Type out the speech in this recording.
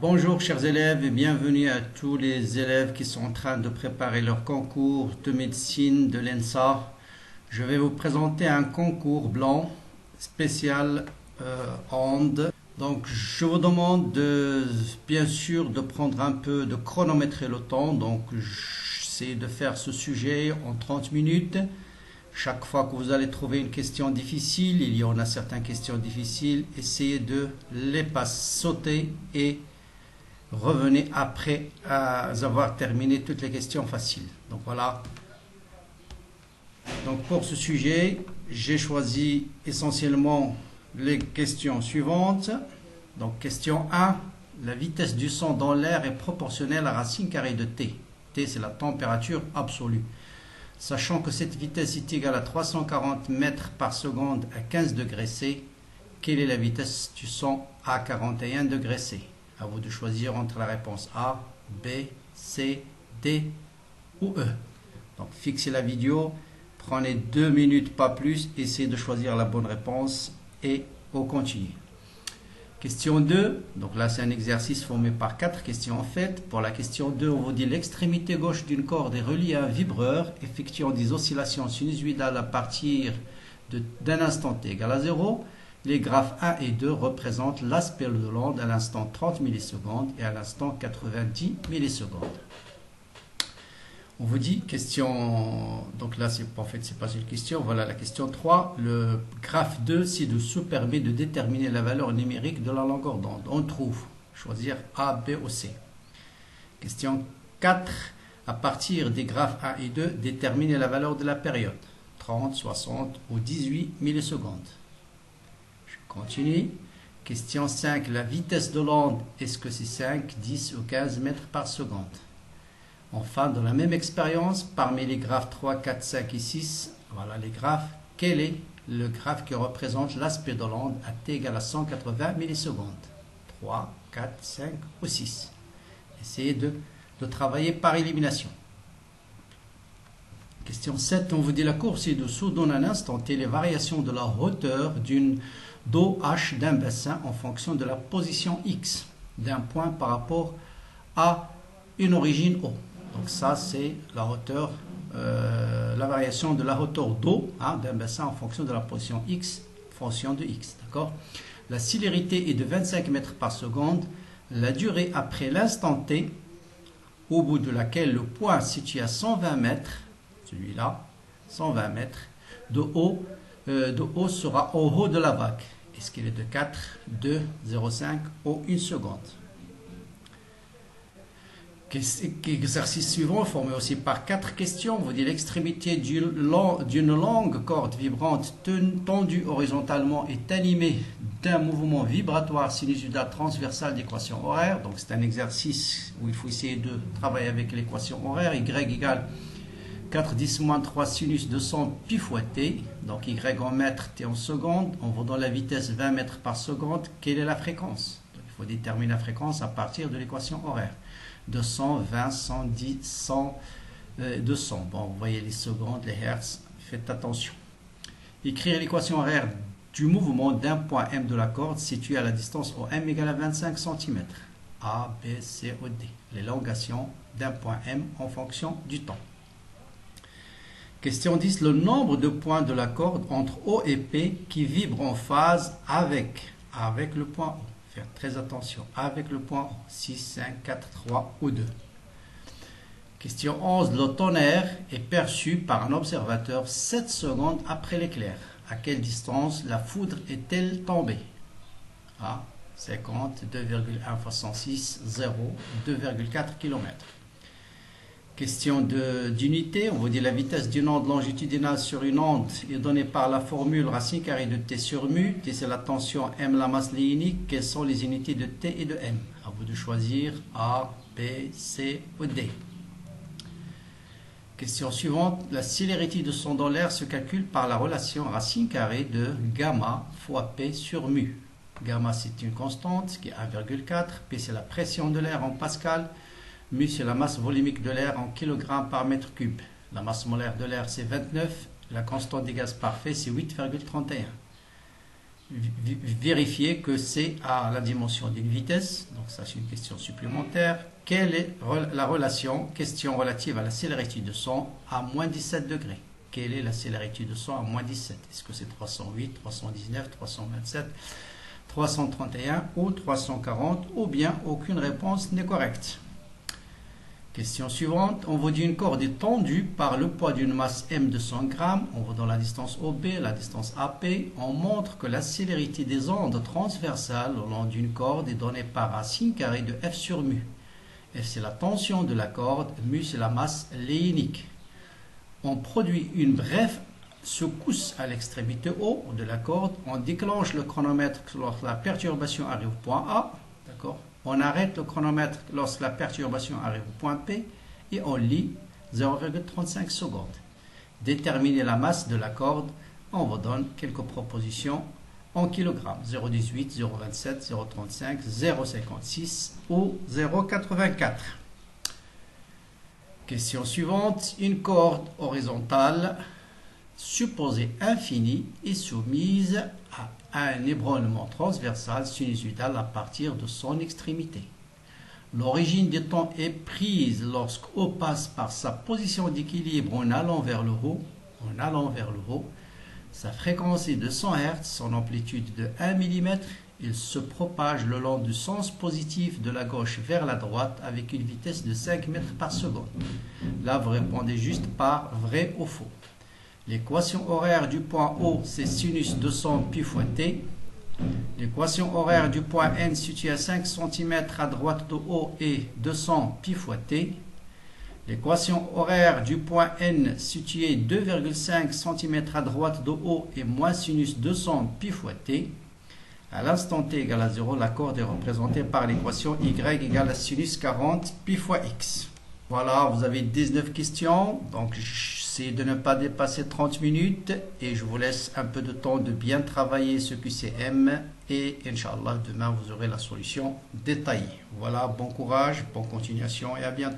Bonjour chers élèves et bienvenue à tous les élèves qui sont en train de préparer leur concours de médecine de l'ENSA. Je vais vous présenter un concours blanc spécial Onde. Donc je vous demande bien sûr de prendre un peu, de chronométrer le temps. Donc j'essaie de faire ce sujet en 30 minutes. Chaque fois que vous allez trouver une question difficile, il y en a certaines questions difficiles, essayez de les sauter et revenez après avoir terminé toutes les questions faciles. Donc voilà. Donc pour ce sujet, j'ai choisi essentiellement les questions suivantes. Donc question 1, la vitesse du son dans l'air est proportionnelle à la racine carrée de T. T c'est la température absolue. Sachant que cette vitesse est égale à 340 mètres par seconde à 15 degrés C, quelle est la vitesse du son à 41 degrés C? À vous de choisir entre la réponse A, B, C, D ou E. Donc fixez la vidéo, prenez 2 minutes, pas plus, essayez de choisir la bonne réponse et on continue. Question 2, donc là c'est un exercice formé par 4 questions en fait. Pour la question 2, on vous dit l'extrémité gauche d'une corde est reliée à un vibreur effectuant des oscillations sinusoïdales à partir d'un instant t égal à 0. Les graphes 1 et 2 représentent l'aspect de l'onde à l'instant 30 millisecondes et à l'instant 90 millisecondes. On vous dit question, donc là c'est en fait c'est pas une question, voilà la question 3, le graphe 2 ci-dessous permet de déterminer la valeur numérique de la longueur d'onde. On trouve, choisir A, B ou C. Question 4, à partir des graphes 1 et 2, déterminer la valeur de la période, 30, 60 ou 18 millisecondes. Je continue. Question 5, la vitesse de l'onde, est-ce que c'est 5, 10 ou 15 mètres par seconde? Enfin, dans la même expérience, parmi les graphes 3, 4, 5 et 6, voilà les graphes, quel est le graphe qui représente l'aspect de l'onde à t égale à 180 millisecondes? 3, 4, 5 ou 6. Essayez de travailler par élimination. Question 7, on vous dit la courbe ci-dessous donne un instant T les variations de la hauteur d'une d'eau H d'un bassin en fonction de la position X d'un point par rapport à une origine O. Donc ça c'est la hauteur, la variation de la hauteur d'eau d'un bassin en fonction de la position X, fonction de X. D'accord. La célérité est de 25 mètres par seconde. La durée après l'instant T, au bout de laquelle le point situé à 120 mètres, celui-là, 120 mètres, de haut sera au haut de la vague. Est-ce qu'il est de 4, 2, 0,5 ou 1 seconde? Exercice suivant, formé aussi par 4 questions. On vous dit l'extrémité d'une longue corde vibrante tendue horizontalement est animée d'un mouvement vibratoire sinusoïdal transversal d'équation horaire. Donc c'est un exercice où il faut essayer de travailler avec l'équation horaire. Y égale 4 10 moins 3 sinus de 100 pi fois t. Donc y en mètres, t en secondes. On vous donne la vitesse 20 mètres par seconde. Quelle est la fréquence? Donc, il faut déterminer la fréquence à partir de l'équation horaire. 200, 20, 110, 100, 200. Bon, vous voyez les secondes, les hertz, faites attention. Écrire l'équation horaire du mouvement d'un point M de la corde situé à la distance OM égale à 25 cm. A, B, C ou D. L'élongation d'un point M en fonction du temps. Question 10. Le nombre de points de la corde entre O et P qui vibrent en phase avec le point O. Faire très attention avec le point 6, 5, 4, 3 ou 2. Question 11. Le tonnerre est perçu par un observateur 7 secondes après l'éclair. À quelle distance la foudre est-elle tombée? A. 50, 2,1 fois 106, 0, 2,4 km. Question d'unité, on vous dit la vitesse d'une onde longitudinale sur une onde est donnée par la formule racine carrée de T sur mu. T c'est la tension, M la masse lénique. Quelles sont les unités de T et de M? À vous de choisir A, B, C ou D. Question suivante, la célérité de son dans l'air se calcule par la relation racine carrée de gamma fois P sur mu. Gamma c'est une constante qui est 1,4, P c'est la pression de l'air en pascal. Mu, c'est la masse volumique de l'air en kg par mètre cube. La masse molaire de l'air, c'est 29. La constante des gaz parfaits, c'est 8,31. vérifier que c'est à la dimension d'une vitesse. Donc ça, c'est une question supplémentaire. Quelle est la relation, question relative à la célérité de son à moins 17 degrés? Quelle est la célérité de son à moins 17? Est-ce que c'est 308, 319, 327, 331 ou 340, ou bien aucune réponse n'est correcte? Question suivante, on vous dit une corde est tendue par le poids d'une masse M de 100 grammes, on vous donne la distance OB, la distance AP, on montre que la célérité des ondes transversales au long d'une corde est donnée par racine carrée de F sur mu. F c'est la tension de la corde, mu c'est la masse lénique. On produit une brève secousse à l'extrémité haut de la corde, on déclenche le chronomètre lorsque la perturbation arrive au point A, d'accord? On arrête le chronomètre lorsque la perturbation arrive au point P et on lit 0,35 secondes. Déterminer la masse de la corde, on vous donne quelques propositions en kilogrammes, 0,18, 0,27, 0,35, 0,56 ou 0,84. Question suivante, une corde horizontale supposée infinie est soumise à un ébranlement transversal sinusoïdal à partir de son extrémité. L'origine des temps est prise lorsque O passe par sa position d'équilibre en allant vers le haut. Sa fréquence est de 100 Hz, son amplitude de 1 mm. Il se propage le long du sens positif de la gauche vers la droite avec une vitesse de 5 mètres par seconde. Là, vous répondez juste par vrai ou faux. L'équation horaire du point O, c'est sinus 200 pi fois t. L'équation horaire du point N situé à 5 cm à droite de O est 200 pi fois t. L'équation horaire du point N situé 2,5 cm à droite de O est moins sinus 200 pi fois t. À l'instant t égale à 0, la corde est représentée par l'équation y égale à sinus 40 pi fois x. Voilà, vous avez 19 questions, donc j'essaie de ne pas dépasser 30 minutes et je vous laisse un peu de temps de bien travailler ce QCM et Inch'Allah, demain vous aurez la solution détaillée. Voilà, bon courage, bonne continuation et à bientôt.